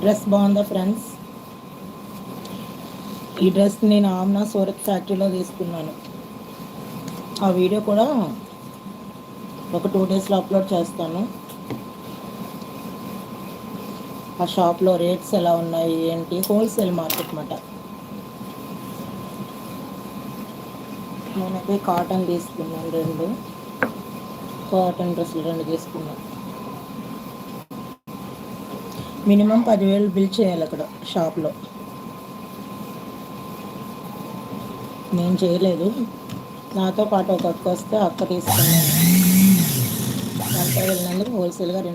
Dress బాగుందా friends? ఈ dress నేను ఆమ్నా సూరత్ ఫ్యాక్టరీలో తీసుకున్నాను. ఆ వీడియో కూడా ఒక 2 డేస్లో అప్లోడ్ చేస్తాను. ఆ షాప్లో రేట్స్ ఎలా ఉన్నాయి ఏంటి, హోల్సేల్ మార్కెట్ మాట. నేనైతే కాటన్ తీసుకున్నాను, 2 కాటన్ డ్రెస్సులు 2 తీసుకున్నాను. మినిమం 10,000 బిల్ చేయాలి అక్కడ షాప్లో. నేను చేయలేదు, నాతో పాటు ఒక అక్క వస్తే అక్క తీసుకున్నాను. అంతా వెళ్ళినందుకు హోల్సేల్గా